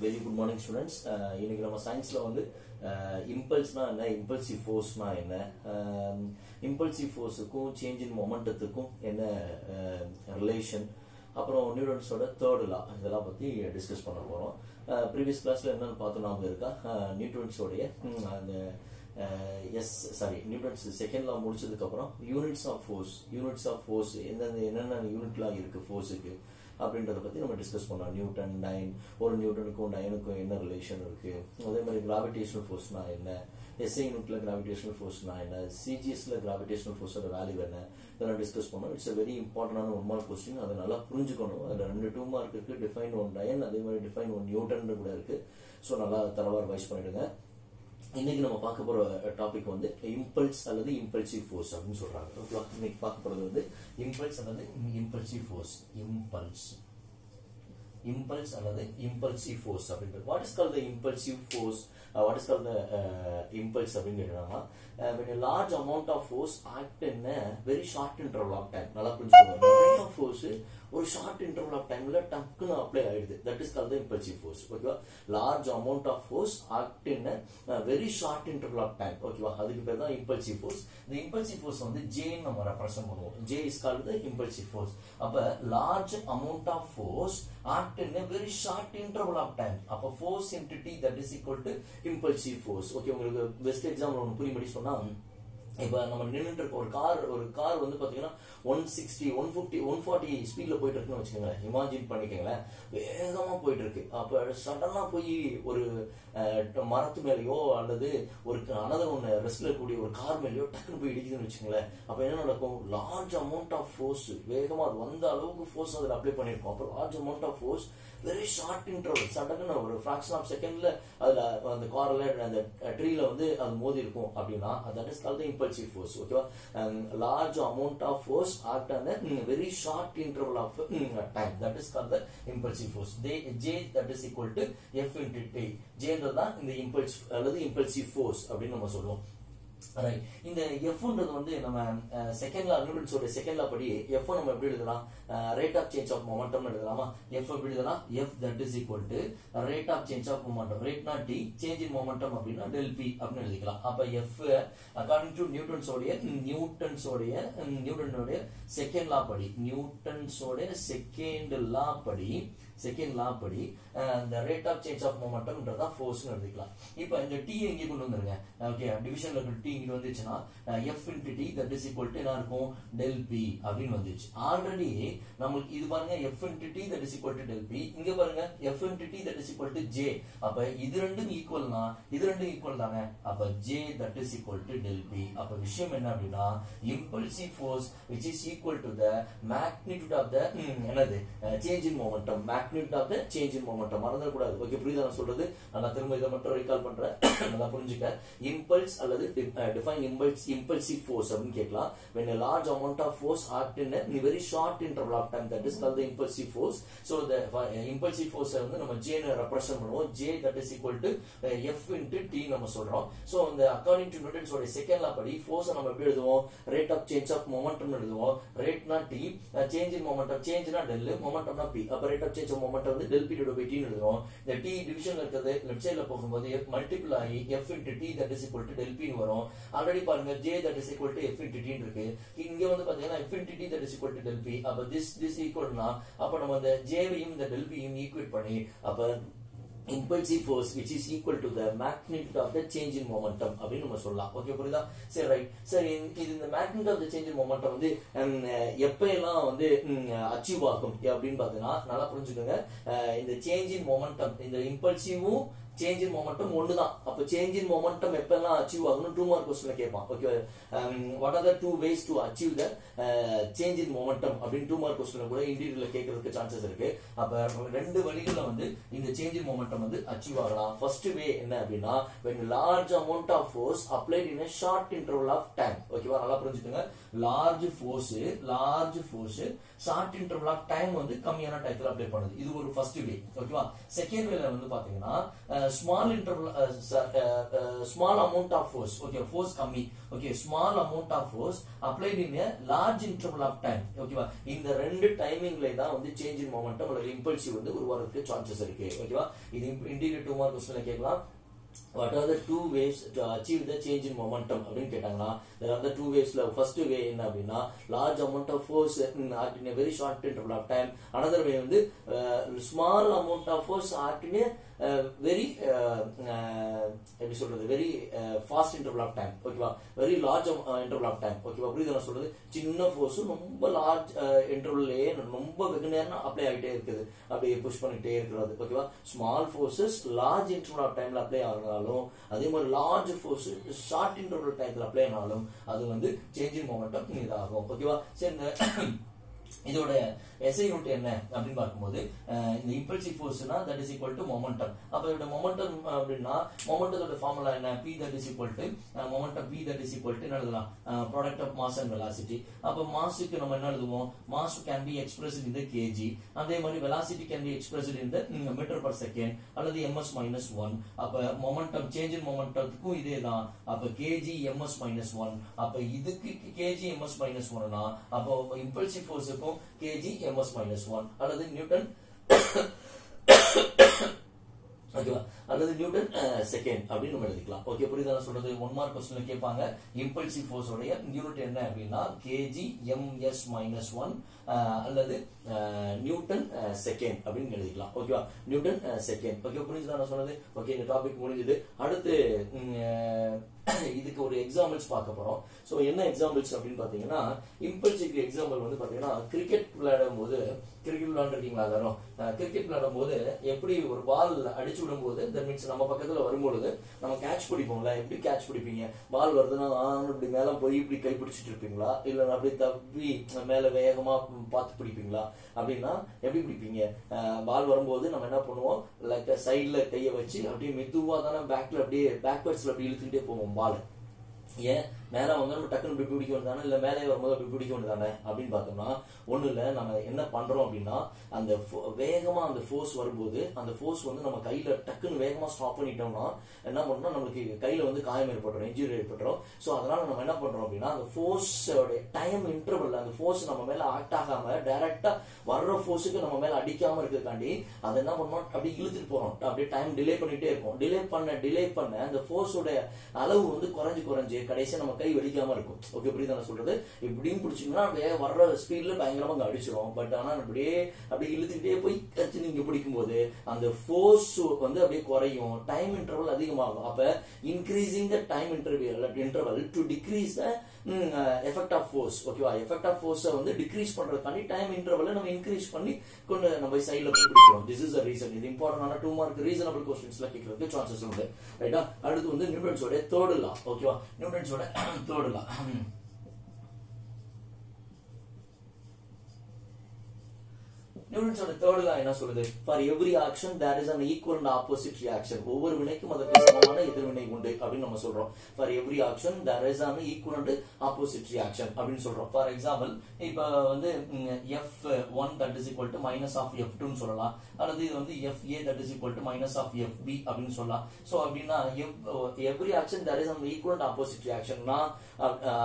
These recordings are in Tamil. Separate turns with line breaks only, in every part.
Very good morning students. இன்னைக்கு நம்ம சயின்ஸ்ல வந்து இம்பல்ஸ்னா என்ன, இம்பல்சிவ் ஃபோர்ஸ்னா என்ன, இம்பல்சிவ் ஃபோர்ஸுக்கும் சேஞ்ச் இன் மொமெண்டத்துக்கும் என்ன ரிலேஷன், அப்புறம் நியூட்டன்ஸோட தேர்ட் லா இதெல்லாம் பத்தி டிஸ்கஸ் பண்ண போறோம். ப்ரீவியஸ் கிளாஸ்ல என்னன்னு பார்த்தோம் நாம இருக்கா, நியூட்டன்ஸோடைய அந்த நியூட்டன்ஸ் செகண்ட் லா முடிச்சதுக்கு அப்புறம் யூனிட்ஸ் ஆஃப் ஃபோர்ஸ் என்னென்ன யூனிட்லாம் இருக்கு ஃபோர்ஸுக்கு அப்படின்றத பத்தி நம்ம டிஸ்கஸ் பண்ணோம். நியூட்டன், டைன், ஒரு நியூட்டனுக்கும் டைனுக்கும் என்ன ரிலேஷன் இருக்கு, அதே மாதிரி கிராவிடேஷனல் ஃபோர்ஸ்னா என்ன, எஸ்ஐ யூனிட்ல கிராவிடேஷனல் ஃபோர்ஸ்னா என்ன, சிஜிஎஸ்ல கிராவிடேஷனல் ஃபோர்ஸோட வேல்யூ என்ன, இதெல்லாம் டிஸ்கஸ் பண்ணோம். இட்ஸ் வெரி இம்பார்ட்டன்டான 1 மார்க் கொஸ்டின். அதை நல்லா புரிஞ்சுக்கணும். அதுல 2 2 மார்க் இருக்கு, டிஃபைன் 1 டைன், அதே மாதிரி டிஃபைன் 1 நியூட்டன் கூட இருக்கு. ஸோ நல்லா தரவா ரிவைஸ் பண்ணிடுங்க. இன்னைக்கு நம்ம பார்க்க போற டாபிக் வந்து இம்பல்ஸ் அல்லது இம்பல்சிவ் ஃபோர்ஸ் அப்படின்னு சொல்றாங்க. இன்னைக்கு பார்க்க போறது வந்து இம்பல்ஸ் அல்லது இம்பல்சிவ் ஃபோர்ஸ். இம்பல்ஸ் அல்லது இம்பல்சிவ் ஃபோர்ஸ் அப்படின்றது. What is called the impulsive force, what is called the impulse அப்படின்னு கேட்டாங்கன்னா, when a large amount of force act in a very short interval of time. நல்லா புரிஞ்சுக்கோங்க. நிறைய ஃபோர்ஸ் ஒரு ஷார்ட் இன்டர்வல் ஆஃப் டைம்ல டக்குன்னு அப்ளை ஆயிடுது. That is called the impulsive force. ஓகேவா? Large amount of force act in very short interval of time. ஓகேவா? அதுக்கு பேர் தான் இம்பல்சிவ் ஃபோர்ஸ். இந்த இம்பல்சிவ் ஃபோர்ஸ் வந்து ஜே நம்ம ரெப்ரசன்ட் பண்ணுவோம். J is called the impulsive force. அப்ப large amount of force act in very short interval of time. அப்ப force into T that is equal to impulsive force. Okay, உங்களுக்கு பெஸ்ட் எக்ஸாம்பிள் ஒன்று புரியும்படி சொன்னா, இப்ப நம்ம நின்றுட்டு இருக்க ஒரு கார் வந்து பாத்தீங்கன்னா 160 150 140 ஸ்பீட்ல போயிட்டு இருக்குன்னு வச்சுக்கோங்களேன். இமேஜின் பண்ணிக்கங்களேன், வேகமா போயிட்டு இருக்கு. அப்ப சடனா போய் ஒரு மரத்து மேலேயோ அல்லது ஒரு அனதர் ஒன்று ரெஸ்ட்ல இருக்கக்கூடிய ஒரு கார் மேலேயோ டக்குன்னு போய் இடிக்குதுன்னு வச்சுக்கோங்களேன். அப்ப என்ன நடக்கும்? லார்ஜ் அமௌண்ட் ஆஃப் ஃபோர்ஸ், வேகமா அது வந்த அளவுக்கு ஃபோர்ஸ் அதில் அப்ளை பண்ணிருக்கோம். அப்போ large amount of force very short interval, சடக்குன்னு ஒரு ஃபிராக்ஷன் ஆஃப் செகண்ட்ல அதுல அந்த கார்ல அந்த ட்ரீல வந்து அது மோதி இருக்கும் அப்படின்னா that is called the impulsive force. ஓகேவா? Large amount of force act on a very short interval of time, that is called the impulsive force. J that is equal to F into T. J என்றதான் இந்த இம்பல்ஸ் அல்லது இம்பல்சிவ் ஃபோர்ஸ் அப்படின்னு நம்ம சொல்லுவோம். இந்த எஃப்ன்றது வந்து நம்ம செகண்ட் லா, நியூட்டன்ஸோட செகண்ட் லா படி எஃப் நம்ம எப்படி எழுதலாம்? Rate of change of momentum எழுதலாமா? எஃப் எப்படி எழுதலாம்? F that is equal to rate of change of momentum. ரேட்னா டி, சேஞ்ச் இன் மொமெண்டம் அப்படின்னா டெல் பி அப்படின்னு எழுதிக்கலாம். அப்ப எஃப் அக்கார்டிங் டு நியூட்டனுடைய செகண்ட் லா படி, செகண்ட் லா படி the rate of change of momentum ன்றதா ஃபோர்ஸ் எழுதிக்கலாம். இப்போ இந்த t எங்க கொண்டு வந்துருங்க. ஓகே, டிவிஷன்ல இருக்க t இங்க வந்துச்சுனா f into t that is equal to என்ன இருக்கும்? del p அப்படினு வந்துச்சு. ஆல்ரெடி நமக்கு இது பாருங்க, f into t that is equal to del p, இங்க பாருங்க f into t that is equal to j. அப்ப இது ரெண்டும் ஈக்குவல்னா இது ரெண்டும் ஈக்குவல் தானே. அப்ப j that is equal to del p. அப்ப விஷயம் என்ன அப்படினா, impulsive force which is equal to the magnitude of the என்னது change in momentum, magnitude of the change in momentum. மறந்துட கூடாது. ஓகே, புரியுதா நான் சொல்றது? நான் திரும்ப இத மட்டும் ரீகால் பண்றேன், நல்லா புரிஞ்சுக்க. இம்பல்ஸ் அல்லது டிஃபைன் இம்பல்சிவ் ஃபோர்ஸ் அப்படினு கேட்கலாம். when a large amount of force act in a very short interval of time, that is called the impulsive force. So the impulsive force வந்து நம்ம j ன்னு ரெப்ரசன்ட் பண்ணுவோம். j that is equal to f into t நம்ம சொல்றோம். சோ இந்த அக்கார்டிங் டு நியூட்டன்ஸ் ஓட செகண்ட் லா படி ஃபோர்ஸ் நம்ம எப்படி எழுதுவோம்? Rate of change of momentum எழுதுவோம். ரேட்னா t, சேஞ்ச் இன் மொமெண்டம், சேஞ்ச்னா டெல், மொமெண்டம்னா p. அப்ப rate of change of momentum வந்து del p by t ன்னு எழுதுறோம். இந்த t டிவிஷன்ல இருக்குது லெஃப்ட் சைடுல போகும்போது f மல்டிபிள் ஆகி f into t that is equal to del p ன்னு வரும். ஆல்ரெடி பாருங்க j that is equal to f into t ன்னு இருக்கு. இங்க வந்து பாத்தீங்கன்னா f into t that is equal to del p. அப்ப this equalனா அப்ப நம்ம அந்த j வையும் இந்த del p யும் ஈக்குவேட் பண்ணி அப்ப impulsive force which is equal to the magnitude of the change in momentum அப்படின்னு நம்ம சொல்லலாம். ஓகே, புரியுதா? சரி, ரைட். சரி, இது இந்த magnitude of the change in momentum வந்து எப்ப எல்லாம் வந்து அச்சீவ் ஆகும் அப்படின்னு பாத்தீங்கன்னா, நல்லா புரிஞ்சுக்கோங்க. இந்த சேஞ்ச் இன் மொமெண்டம், இந்த இம்பல்சிவும் சேஞ்ச் இன் மொமெண்டம் ஒண்ணுதான். அப்ப சேஞ்ச் இன் மொமெண்டம் எப்பெல்லாம் அச்சீவ் ஆகணும் 2 மார்க் क्वेश्चनல கேட்பான். Okay, what are the 2 ways to achieve the change in momentum அப்படின்னு 2 மார்க் क्वेश्चनல கூட இன்டீரியர்ல கேட்கிறதுக்கு சான்சஸ் இருக்கு. அப்ப ரெண்டு வழிகள்ல வந்து இந்த சேஞ்ச் இன் மொமெண்டம் வந்து அச்சீவ் ஆகலாம். ஃபர்ஸ்ட் வே என்ன அப்படின்னா, when large amount of force applied in a short interval of time. ஓகேவா? நல்லா புரிஞ்சுக்கோங்க. Large force short interval of time வந்து கம்மியான டைத்துல அப்ளை பண்ணுது. இது ஒரு ஃபர்ஸ்ட் வே. ஓகேவா? செகண்ட் வேல வந்து பாத்தீங்கன்னா small interval small amount of force, okay, force கம்மி, okay, small amount of force applied in a large interval of time, ஓகேவா. இந்த ரெண்டு டைமிங்ல தான் வந்து சேஞ்ச் இன் மொமெண்டம் அல்லது இம்பல்சிவ் வந்து உருவாகிறதுக்கு சான்சஸ் இருக்கு, ஓகேவா. இது இன்டீரியர் 2 மார்க் क्वेश्चनல கேட்கலாம். What are the two ways to achieve the change in momentum அப்படின்னு கேட்டாங்கன்னா, there are the two ways. First way என்ன அப்படின்னா large amount of force act in a very short interval of time. Another way வந்து small amount of force act in a very எப்படி சொல்றது very fast interval of time, ஓகேவா. very large interval of time, ஓகேவா. புரியுது நான் சொல்றது. சின்ன ஃபோர்ஸ் ரொம்ப லார்ஜ் இன்டர்வல்லே ரொம்ப வெகு நேரம் அப்ளை ஆகிட்டே இருக்குது, அப்படியே புஷ் பண்ணிட்டே இருக்கிறது, ஓகேவா. Small forces large interval of டைம்ல அப்ளை ஆகுனாலும், அதே மாதிரி லார்ஜ் ஃபோர்ஸ் ஷார்ட் இன்டர்வல் டைம்ல அப்ளை ஆனாலும் அது வந்து சேஞ்ச் இன் மொமெண்டம் இதாகும், ஓகேவா. சரி, இதோட எஸ்ஐ யூனிட் என்ன அப்படின்னு பார்க்கும்போது இந்த இம்பல்சிவ் ஃபோர்ஸ்னா that is equal to momentum. அப்ப இதோட மொமெண்டம் அப்படின்னா மொமெண்டத்தோட ஃபார்முலா என்ன? P that is equal to மொமெண்டம் P that is equal to என்ன எழுதலாம்? Product of mass and velocity. அப்ப மாஸ்க்கு நம்ம என்ன எழுதுவோம்? Mass can be expressed in the kg. அதே மாதிரி velocity can be expressed in the metre per second அல்லது ms minus 1. அப்ப மொமெண்டம் சேஞ்ச் இன் மொமெண்டத்துக்கும் இதே தான். அப்ப kg ms minus 1. அப்ப இதுக்கு kg ms minus 1 னா அப்ப இம்பல்சிவ் ஃபோர்ஸ்க்கும் kg ms minus 1 அல்லது நியூட்டன் ஓகேவா, அல்லது நியூட்டன் செகண்ட் அப்படின்னு நம்ம எழுதிக்கலாம். ஓகே, புரியுதா சொல்றது? 1 மார்க் क्वेश्चनல கேட்பாங்க இம்பல்சிவ் ஃபோர்ஸ் உடைய யூனிட் என்ன அப்படின்னா kg ms minus 1 அல்லது நியூட்டன் செகண்ட் அப்படின்னு எழுதிக்கலாம், ஓகேவா. Newton second. ஓகே, புரியுதா நான் சொன்னது? ஓகே, இந்த டாபிக் முடிஞ்சது. அடுத்து இதுக்கு ஒரு எக்ஸாம்பிள்ஸ் பார்க்க போறோம். சோ என்ன எக்ஸாம்பிள்ஸ் அப்படின்னு பாத்தீங்கன்னா, இம்பல்சிவ் எக்ஸாம்பிள் வந்து பாத்தீங்கன்னா கிரிக்கெட் விளையாடும் போது, கிரிக்கெட் விளையாண்டுருக்கீங்களா எல்லாரும்? கிரிக்கெட் விளையாடும் போது எப்படி ஒரு பால் அடிச்சு விடும் போது தட் மீன்ஸ் நம்ம பக்கத்துல வரும்பொழுது நம்ம கேட்ச் பிடிப்போம்ல, எப்படி கேட்ச் பிடிப்பீங்க? பால் வருதுன்னா இப்படி மேல போய் இப்படி கை பிடிச்சிட்டு இருப்பீங்களா, இல்ல அப்படி தப்பி மேல வேகமா பார்த்து பிடிப்பீங்களா? அப்படின்னா எப்படி பிடிப்பீங்க? பால் வரும்போது நம்ம என்ன பண்ணுவோம், லைக் சைட்ல கையை வச்சு அப்படியே மெதுவா தானே பேக்ல அப்படியே பேக்வர்ட்ஸ்ல அப்படி இழுத்துக்கிட்டே போவோம் பால். ஏன் மேல வந்து நம்ம டக்குன்னு பிடிக்க வேண்டியதானே, இல்ல மேலே வரும்போது அப்படி பிடிக்க வேண்டியதானே அப்படின்னு பார்த்தோம்னா, ஒண்ணு இல்ல, நம்ம என்ன பண்றோம் அப்படின்னா அந்த வேகமா அந்த ஃபோர்ஸ் வரும்போது அந்த ஃபோர்ஸ் வந்து நம்ம கையில டக்குன்னு வேகமா ஸ்டாப் பண்ணிட்டோம்னா என்ன பண்ணோம்னா நம்மளுக்கு கையில வந்து காயம் ஏற்பட்டுரும், இன்ஜுரி ஏற்பட்டுரும். சோ அதனால நம்ம என்ன பண்றோம் அப்படின்னா அந்த ஃபோர்ஸோட டைம் இன்டர்வல், அந்த ஃபோர்ஸ் நம்ம மேல ஆக்ட் ஆகாம டைரக்டா வர்ற ஃபோர்ஸுக்கு நம்ம மேல அடிக்காம இருக்கிறதுக்காண்டி அதை என்ன பண்ணோம், அப்படி இழுத்துட்டு போறோம், அப்படியே டைம் டிலே பண்ணிட்டே இருக்கும். டிலே பண்ண அந்த ஃபோர்ஸோட அளவு வந்து குறைஞ்சு கடைசியா நம்ம கை வெடிக்காம இருக்கும். ஓகே, புரியுதா நான் சொல்றது? இப்படியும் பிடிச்சிங்கன்னா அப்படியே வர்ற ஸ்பீட்ல பயங்கரமா அங்க அடிச்சிடும். பட் ஆனா அப்படியே இழுத்துக்கிட்டே போய் கட்சி நீங்க பிடிக்கும் போது அந்த ஃபோர்ஸ் வந்து அப்படியே குறையும், டைம் இன்டர்வல் அதிகமாகும். அப்ப increasing the time interval to decrease the effect of force, ஓகேவா. எஃபெக்ட் ஆஃப் ஃபோர்ஸ் வந்து டிக்ரீஸ் பண்றதுக்காண்டி டைம் இன்டர்வல் நம்ம இன்க்ரீஸ் பண்ணி கொண்டு நம்ம சைட்ல போய் பிடிக்கிறோம். This is a reason. இது இம்பார்ட்டன்டான 2 மார்க் ரீசனபிள் क्वेश्चंसல கேக்குறதுக்கு சான்சஸ் உண்டு, ரைட்டா. அடுத்து வந்து நியூட்டன்ஸோட தேர்ட் லா, ஓகேவா. நியூட்டன்ஸோட தேர்ட் லா, நியூட்டன்ஸோட தேர்ட் லா என்ன சொல்லுது? For every action there is an equal and opposite reaction. ஒவ்வொரு வினைக்கும் அதற்கு சமமான எதிர்வினை உண்டு அப்படின்னு நம்ம சொல்றோம். For every action there is an equal and opposite reaction அப்படின்னு சொல்றோம். ஃபார் எக்ஸாம்பிள் இப்ப வந்து f1 that is equal to minus of f2 ன்னு சொல்லலாம், அல்லது இது வந்து fa that is equal to minus of fb அப்படின்னு சொல்லலாம். சோ அப்படின்னா every action there is an equal and opposite reaction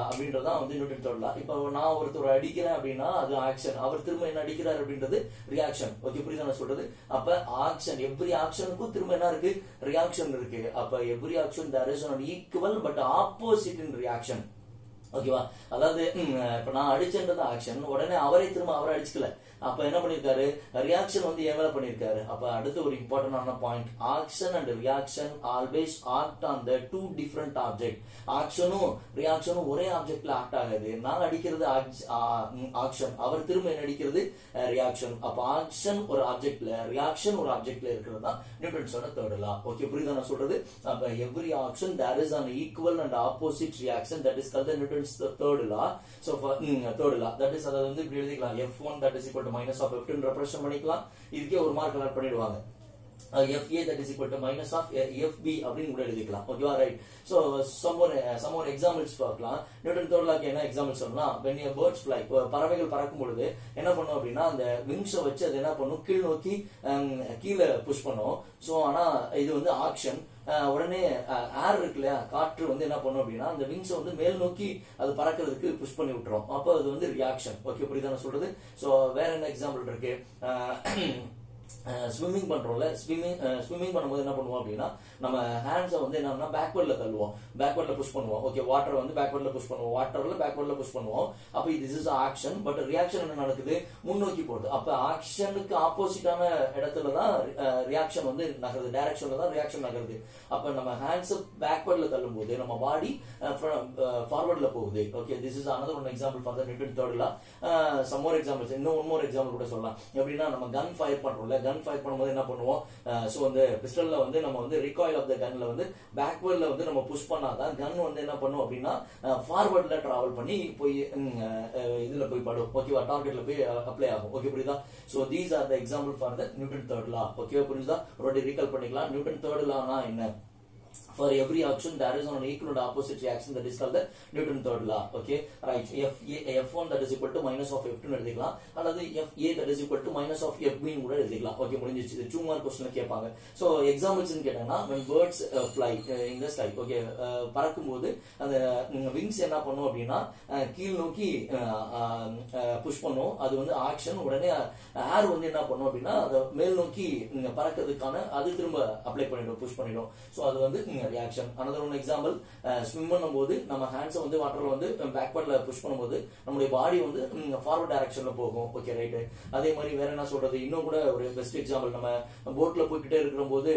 அப்படின்றதான் வந்து நியூட்டன் தேர்ட் லா. இப்ப நான் ஒருத்தர் அடிக்கிறேன் அப்படின்னா அது ஆக்ஷன், அவர் திரும்ப என்ன அடிக்கிறார் அப்படின்றது ரியாக்ஷன். ஓகே, புரியுதா நான் சொல்றது? அப்ப ஆக்ஷன், எவ்ரி ஆக்ஷனுக்கும் திரும்ப என்ன இருக்கு? ரியாக்ஷன் இருக்கு. அப்ப every action there is an equal but opposite in reaction, ஓகேவா. அதாவது இப்ப நான் அடிச்சேன்றது ஆக்ஷன், உடனே அவரே திரும்ப அவரை அடிச்சுக்கல, அப்ப என்ன பண்ணிருக்காரு? ரியாக்ஷன் வந்து ஏன் மேல பண்ணிருக்காரு? அப்ப அடுத்த ஒரு இம்பார்ட்டன்டான point, action and reaction always act on the two different object. ஆக்ஷனும் ரியாக்ஷனும் ஒரே ஆப்ஜெக்ட்ல ஆக்ட் ஆகாது. நான் அடிக்கிறது ஆக்ஷன், அவர் திரும்ப என்ன அடிக்கிறது? ரியாக்ஷன். அப்ப ஆக்ஷன் ஒரு ஆப்ஜெக்ட்ல, ரியாக்ஷன் ஒரு ஆப்ஜெக்ட்ல இருக்கிறது தான் நியூட்டன்ஸோட தேர்ட் லா. ஓகே, புரியுதா நான் சொல்றது? அப்ப every action there is an equal and opposite reaction, that is called the Newton's third law. So for third law, that is அத வந்து இப்படி எழுதிக்கலாம், f1 that is equal to minus of f2 represent பண்ணிக்கலாம். இதுக்கே ஒரு மார்க் அலாட் பண்ணிடுவாங்க. FA that is equal to minus of FB அப்படின்னு கூட எழுதிக்கலாம் ஓகேவா right so some more examples பார்க்கலாம் நியூட்டன் தேர்ட் லாக்கு என்ன எக்ஸாம்பிள் சொன்னா when a birds fly பறவைகள் பறக்கும் பொழுது என்ன பண்ணும் அப்படின்னா அந்த விங்ஸ் வச்சு அது என்ன பண்ணும் கீழ் நோக்கி கீழே புஷ் பண்ணும் சோ ஆனா இது வந்து ஆக்ஷன் உடனே ஏர் இருக்கு இல்லையா காற்று வந்து என்ன பண்ணும் அப்படின்னா அந்த விங்ஸ் வந்து மேல் நோக்கி அது பறக்கிறதுக்கு புஷ் பண்ணி விட்டுரும் அப்போ அது வந்து ரியாக்ஷன் ஓகே புரியுதா நான் சொல்றது சோ வேற என்ன எக்ஸாம்பிள் இருக்கு ஸ்விம்மிங் பண்றோம்ல ஸ்விம்மிங் பண்ணும்போது என்ன பண்ணுவோம் அப்படின்னா நம்ம ஹேண்ட்ஸை வந்து என்னன்னா பேக்வர்ட்ல தள்ளுவோம் பேக்வர்ட்ல புஷ் பண்ணுவோம் ஓகே வாட்டர் வந்து பேக்வர்ட்ல புஷ் பண்ணுவோம் வாட்டர்ல பேக்வர்ட்ல புஷ் பண்ணுவோம் அப்ப this is action but reaction என்ன நடக்குது முன்னோக்கி போகுது அப்ப ஆக்ஷனுக்கு ஆப்போசிட்டான இடத்துல தான் ரியாக்ஷன் வந்து நகருது டைரக்ஷன்ல தான் ரியாக்ஷன் நகருது அப்ப நம்ம ஹேண்ட்ஸ் பேக்வர்ட்ல தள்ளும் போது நம்ம பாடி ஃபார்வர்ட்ல போகுது okay this is another one example for the Newton third law some more examples இன்னும் one more example கூட சொல்லலாம் எப்படின்னா நம்ம கன் ஃபயர் பண்றோம்ல கன் ஃபயர் பண்ணும்போது என்ன பண்ணுவோம் சோ அந்த பிஸ்டல்ல வந்து நம்ம வந்து recoil of the gunல வந்து பேக்வர்ட்ல வந்து நம்ம புஷ் பண்ணாதான் கன் வந்து என்ன பண்ணும் அப்படின்னா ஃபார்வர்ட்ல டிராவல் பண்ணி போய் இதுல போய் படும் ஓகேவா டார்கெட்ல போய் அப்ளை ஆகும் ஓகே புரியுதா so these are the example for the Newton third law okay புரியுதா ஒரு ரீகால் பண்ணிக்கலாம் நியூட்டன் தேர்ட் லானா என்ன For every action, there is an equal and opposite reaction that is called the Newton third law. Okay, right? F1 that is equal to minus of F2 எழுதிக்கலாம் அல்லது FA that is equal to minus of FB கூட எழுதிக்கலாம். Okay, முடிஞ்சிச்சு. இது 2 மார்க் क्वेश्चन கேட்பாங்க. So examples கேட்டாங்கன்னா when birds fly in the sky. Okay, பறக்கும்போது அந்த wings என்ன பண்ணும் அப்படின்னா கீழ் நோக்கி புஷ் பண்ணும். அது வந்து ஆக்ஷன் உடனே ஏர் வந்து என்ன பண்ணும் அப்படின்னா அது மேல் நோக்கி பறக்கிறதுக்கான அது திரும்ப அப்ளை பண்ணிடும் புஷ் பண்ணிடும். So அது வந்து reaction. Another one example, swim பண்ணும்போது நம்ம ஹேண்ட்ஸ் வந்து வாட்டர்ல வந்து பேக்வர்ட்ல புஷ் பண்ணும்போது நம்மளுடைய பாடி வந்து ஃபார்வர்ட் டைரக்ஷன்ல போகும் ஓகே ரைட் அதே மாதிரி வேற என்ன சொல்றது இன்னும் கூட ஒரு பெஸ்ட் எக்ஸாம்பிள் நம்ம போட்ல போய்கிட்டே இருக்கிற போது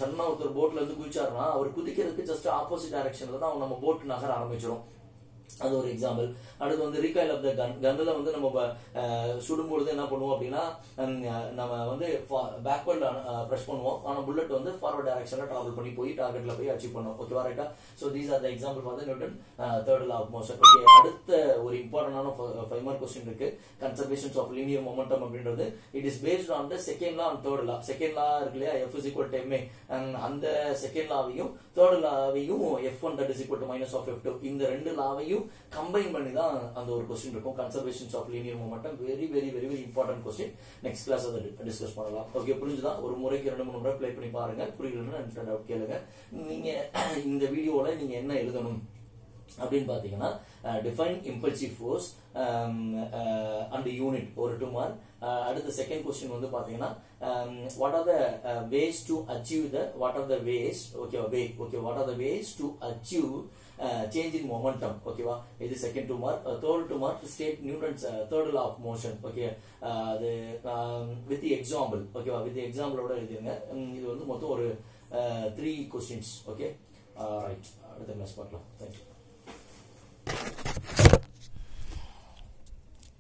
சடனா ஒருத்தர் போட்ல இருந்து குதிச்சாருன்னா அவர் குதிக்கிறதுக்கு ஜஸ்ட் ஆப்போசிட் டைரக்ஷன்ல தான் நம்ம போட் நகர ஆரம்பிச்சிடும் அது ஒரு எக்ஸாம்பிள் அடுத்து வந்து recoil of the gun கன்ல வந்து நம்ம சுடும்போது என்ன பண்ணுவோம் அப்படின்னா நம்ம வந்து பேக்வர்ட்ல பிரஸ் பண்ணுவோம் ஆனா புல்லட் வந்து ஃபார்வர்ட் டைரக்ஷன்ல டிராவல் பண்ணி போய் டார்கெட்ல போய் அச்சீவ் பண்ணும் ஓகேவா ரைட்டா so these are the example for the Newton third law of motion okay அடுத்த ஒரு இம்பார்ட்டன்டான 5 மார்க் क्वेश्चन இருக்கு கன்சர்வேஷன்ஸ் ஆஃப் லீனியர் மொமெண்டம் அப்படின்றது it is based on the second law and third law second law இருக்குலையா F = ma அந்த செகண்ட் லாவையும் தேர்ட் லாவையும் F1 that is equal to minus of F2 இந்த ரெண்டு லாவையும் கம்பைன் பண்ணி தான் அந்த ஒரு क्वेश्चन இருக்கும் conservations of linear momentum very very very very important question next class அத டிஸ்கஸ் பண்ணலாம் ஓகே புரிஞ்சுதா ஒரு முறைக்கு 2-3 முறை ப்ளே பண்ணி பாருங்க புரியலன்னா இன்ஸ்டன்ட் அவுட் கேளுங்க நீங்க இந்த வீடியோல நீங்க என்ன எழுதணும் அப்படின்னு பாத்தீங்கன்னா define impulsive force and unit ஒரு 2 மார்க் அடுத்த செகண்ட் क्वेश्चन வந்து பாத்தீங்கன்னா what are the ways to achieve the what are the ways what are the ways to achieve change in momentum ஓகேவா இது second 2 mark third 2 mark state Newton's third law of motion okay அது with the example ஓகேவா with the example ஓட எழுதிருங்க இது வந்து மொத்தம் ஒரு 3 questions ஓகே ரைட் அடுத்த கிளாஸ் பார்க்கலாம் Thank you